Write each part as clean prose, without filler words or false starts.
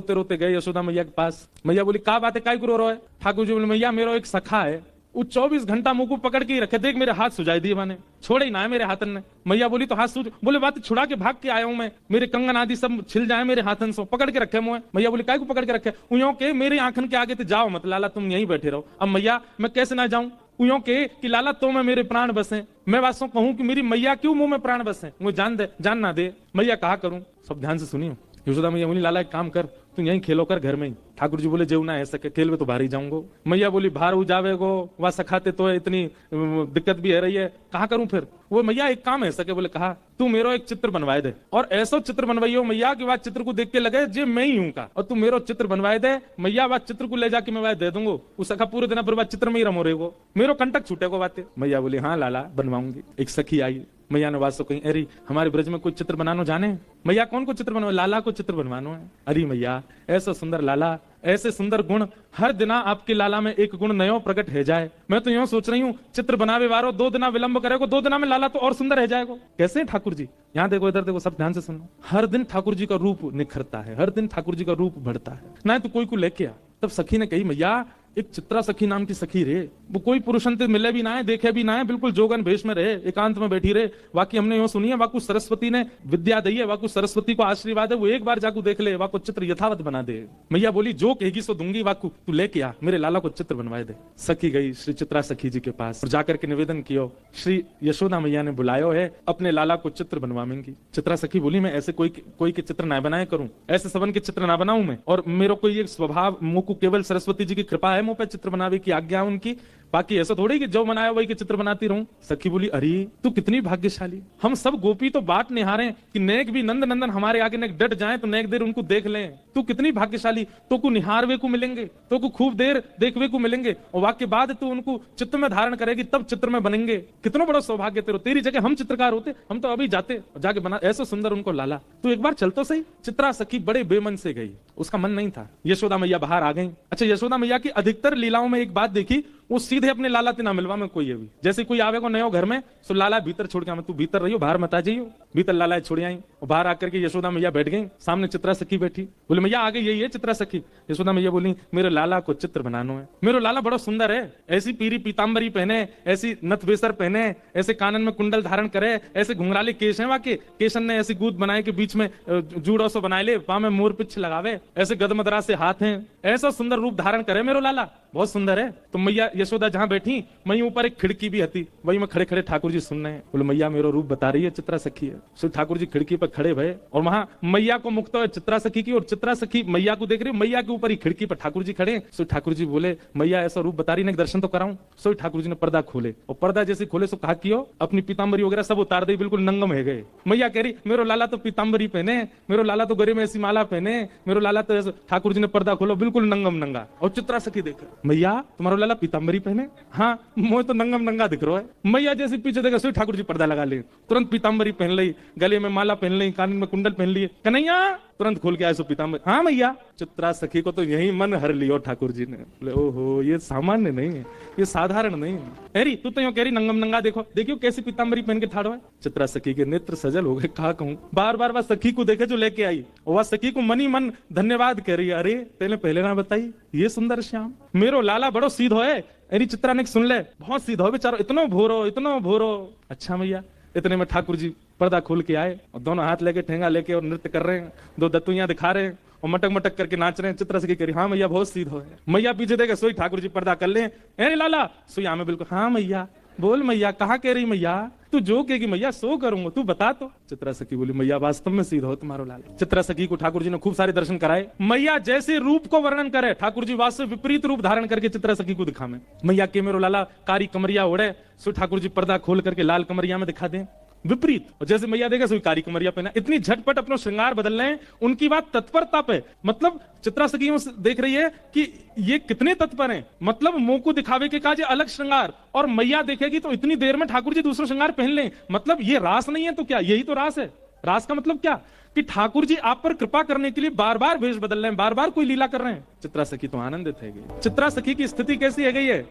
रोते रोते गए यशोदा मैया के पास। मैया बोली का बात है, काय को रो रहा है? ठाकुर जी बोले मैया मेरा एक सखा है, वो 24 घंटा मुंह को पकड़ के ही रखे, देख मेरे हाथ सुझाई दिए मैंने, छोड़े ही ना है मेरे हाथन ने। मैया बोली तो हाथ सूझ, बोले बात छुड़ा के भाग के आया हूं मैं, मेरे कंगन आदि सब छिल जाए मेरे हाथन से, पकड़ के रखे मुझे। मैया बोली काय को पकड़ के रखे? उयों के मेरे आंखन के आगे तो जाओ मत लाला, तुम यहीं बैठे रहो। अब मैया मैं कैसे ना जाऊं? उयों के कि लाला तो मैं मेरे प्राण बसे, मैं वास्तव कहूं कि मेरी मैया क्यों मुंह में प्राण बसे, मुझे जान दे, जान ना दे। मैया कहा करूं, सब ध्यान से सुनियो। यशोदा मैया बोली लाला एक काम कर, तुम यहीं खेलो कर घर में ही। ठाकुर जी बोले जेऊ ना है सके, खेल में तो बाहर ही जाऊंगा। मैया बोली बाहर हो जावे गो, वहां सखाते तो इतनी दिक्कत भी है रही है, कहा करूं फिर? वो मैया एक काम है सके, बोले कहा तू मेरो एक चित्र बनवाए दे, और ऐसा चित्र बनवाइयो मैया कि वह चित्र को देख के लगे जे मैं ही हूं का, और तू मेरो चित्र बनवाए दे मैया, वह चित्र को ले जाके मैं वह दे दूंगा। उस सखा पूरे दिन पर चित्र में ही रमो रहेगो, मेरो कंटक छूटेगो बातें। मैया बोली हाँ लाला बनवाऊंगी। एक सखी आई, मैया ने वास्तव कहीं अरे हमारे ब्रज में कोई चित्र बनानो जाने? मैया कौन को चित्र बनवा? लाला को चित्र बनवानो है। अरे मैया ऐसा सुंदर लाला, ऐसे सुंदर गुण, हर दिना आपके लाला में एक गुण नयो प्रकट है जाए। मैं तो यूं सोच रही हूँ चित्र बनावे वारो 2 दिना विलंब करेगो, 2 दिना में लाला तो और सुंदर है जाएगा। कैसे ठाकुर जी? यहाँ देखो इधर देखो, सब ध्यान से सुनो। हर दिन ठाकुर जी का रूप निखरता है, हर दिन ठाकुर जी का रूप बढ़ता है ना, तो कोई को लेके आ। तब सखी ने कही मैया एक चित्रा सखी नाम की सखी रे, वो कोई पुरुषन से मिले भी ना है, देखे भी ना है, बिल्कुल जोगन भेष में रहे, एकांत में बैठी रहे। वाकई हमने यूं सुनी है, वाकु सरस्वती ने विद्या दी है, वाकु सरस्वती को आशीर्वाद है, वो एक बार जाकू देख ले, वाकु चित्र यथावत बना दे। मैया बोली जो कहेगी सो दूंगी, वाकु तू लेके आ, मेरे लाला को चित्र बनवाए दे। सखी गई श्री चित्रा सखी जी के पास और जाकर के निवेदन किया, श्री यशोदा मैया ने बुलायो है, अपने लाला को चित्र बनवाएंगी। चित्रा सखी बोली मैं ऐसे कोई के चित्र ना बनाए करूं, ऐसे सबन के चित्र ना बनाऊं मैं, और मेरा कोई एक स्वभाव, मुझ को केवल सरस्वती जी की कृपा है मुंह पे चित्र बनावे की आज्ञा उनकी, बाकी ऐसा थोड़ी कि जो बनाया वही के चित्र बनाती रहूं। सखी बोली अरे तू कितनी भाग्यशाली, हम सब गोपी तो बाट निहारे कि नेक भी नंद नंदन हमारे आगे नेक डट जाए तो नेक देर उनको देख लें। तू कितनी भाग्यशाली, तो को निहारवे को मिलेंगे, तो को खूब देर देखवे को मिलेंगे, और वाक्य बाद तू उनको चित्त में धारण करेगी तब चित्र में बनेंगे। कितना बड़ा सौभाग्य तेरो, तेरी जगह हम चित्रकार होते, हम तो अभी जाते जाके बना ऐसा सुंदर उनको लाला। तू एक बार चल तो सही। चित्रा सखी बड़े बेमन से गई, उसका मन नहीं था। यशोदा मैया बाहर आ गई। अच्छा यशोदा मैया की अधिकतर लीलाओं में एक बात देखी, वो सीधे अपने लाला ते ना मिलवा में कोई भी, जैसे कोई आवे को नयो घर में सो लाला भीतर छोड़ के, तू भीतर रहियो बाहर मत आ जाइयो। भीतर लाला छोड़ आई, और बाहर आकर के यशोदा मैया बैठ गई, सामने चित्रा सखी बैठी। बोले मैया आ गई, यही है चित्रा सखी। यशोदा मैया बोली मेरे लाला को चित्र बनानो है, मेरा लाला बड़ा सुंदर है, ऐसी पीरी पीताम्बरी पहने, ऐसी नथ बेसर पहने, ऐसे कानन में कुंडल धारण करे, ऐसे घुंघराले केश है, वाके केशन ने ऐसी गूद बनाए के बीच में जूड़ो सो बनाए ले, पाँव में मोर पिछ लगावे, ऐसे गदमदरा से हाथ है, ऐसा सुंदर रूप धारण करे मेरो लाला, बहुत सुंदर है। तो मैया यशोदा जहां बैठी वहीं ऊपर एक खिड़की भी हती, वहीं में खड़े खड़े ठाकुर जी सुन रहे हैं। बोले मैया मेरो रूप बता रही है चित्रा सखी है। सो ठाकुर जी खिड़की पर खड़े भये, और वहां मैया को मुक्त है चित्रा सखी की, और चित्रा सखी मैया को देख रही, मैया के ऊपर ही खिड़की पर ठाकुर जी खड़े। सो ठाकुर जी बोले मैया ऐसा रूप बता रही है, दर्शन तो कराऊं। सो ठाकुर जी ने पर्दा खोले, और पर्दा जैसे खोले सो कहा कियो अपनी पीताम्बरी वगैरह सब उतार दी, बिल्कुल नंगम है गए। मैया कह रही मेरो लाला तो पीताम्बरी पहने, मेरो लाला तो गले में ऐसी माला पहने, मेरो लाला तो, ठाकुर जी ने पर्दा खोलो बिल्कुल नंगम नंगा। और चित्रा सखी देख मैया तुम्हारा लाला पीताम्बरी पहने, हाँ मोह तो नंगम नंगा दिख रहा है। मैया जैसे पीछे देखा सो ठाकुर जी पर्दा लगा ले, तुरंत पीताम्बरी पहन ली, गले में माला पहन ली, कान में कुंडल पहन लिए, कन्हैया तुरंत खोल के आए सो पीताम्बरी। हाँ मैया। चित्रा सखी को तो यही मन हर लियो ठाकुर जी ने। बोले ओहो ये सामान्य नहीं है, ये साधारण नहीं है। अरे तू तो यूं कह रही नंगम नंगा, देखो देखियो कैसी पीताम्बरी पहन के ठाड़ो है। चित्रा सखी के नेत्र सजल हो गए, कहा कहूं, बार बार वह सखी को देखे जो लेके आई, और वह सखी को मनी मन धन्यवाद कह रही है। अरे पहले ना बताई ये सुंदर श्याम, मेरो लाला बड़ो सीधो है। अरे चित्रा ने सुन ले, बहुत सीधा हो बेचारो, इतना भोरो। अच्छा मैया। इतने में ठाकुर जी पर्दा खोल के आए, और दोनों हाथ लेके ठेंगा लेके और नृत्य कर रहे हैं, 2 दत्तुइयां दिखा रहे हैं, और मटक मटक करके नाच रहे हैं। चित्रा सखी कह रही हाँ मैया बहुत सीधो है। मैया पीछे देखे सोई ठाकुर जी पर्दा कर ले, अरे लाला सोई में बिल्कुल, हाँ मैया। बोल मैया कहाँ कह रही मैया, तू जो कहेगी मैया सो करूंगा, तू बता तो। चित्रा सखी बोली मैया वास्तव में सीधा हो तुम्हारो लाला। चित्रा सखी को ठाकुर जी ने खूब सारे दर्शन कराए। मैया जैसे रूप को वर्णन करे, ठाकुर जी वास्तव विपरीत रूप धारण करके चित्रा सखी को दिखावे। मैया के मेरो लाला कारी कमरिया ओढ़े, सो ठाकुर जी पर्दा खोल करके लाल कमरिया में दिखा दे, विपरीत। और जैसे मैया देगा सोई कारी कमरिया पहना, इतनी झटपट अपना श्रृंगार बदल रहे हैं। उनकी बात तत्परता पे, मतलब चित्रा सखी देख रही है कि ये कितने तत्पर हैं, मतलब मुंह को दिखावे के काज अलग श्रृंगार, और मैया देखेगी तो इतनी देर में ठाकुर जी दूसरा श्रृंगार पहन लें, मतलब ये रास नहीं है तो क्या, यही तो रास है। रास का मतलब क्या कि ठाकुर जी आप पर कृपा करने के लिए बार बार वेश बदल रहे हैं, बार बार कोई लीला कर रहे हैं। चित्रा सखी तो आनंदित है गई। चित्रा सखी की स्थिति कैसी है गई है,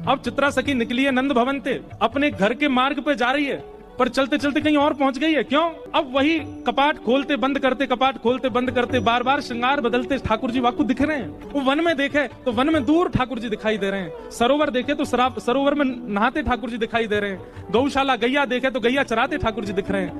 अब चित्रा सखी निकली है नंद भवन से, अपने घर के मार्ग पे जा रही है। पर चलते चलते कहीं और पहुंच गई है। क्यों? अब वही कपाट खोलते बंद करते, कपाट खोलते बंद करते, बार बार श्रृंगार बदलते ठाकुर जी वाकू दिख रहे हैं। वो वन में देखे तो वन में दूर ठाकुर जी दिखाई दे रहे हैं, सरोवर देखे तो सरोवर में नहाते ठाकुर जी दिखाई दे रहे हैं, गौशाला गैया देखे तो गैया चराते ठाकुर जी दिख रहे हैं।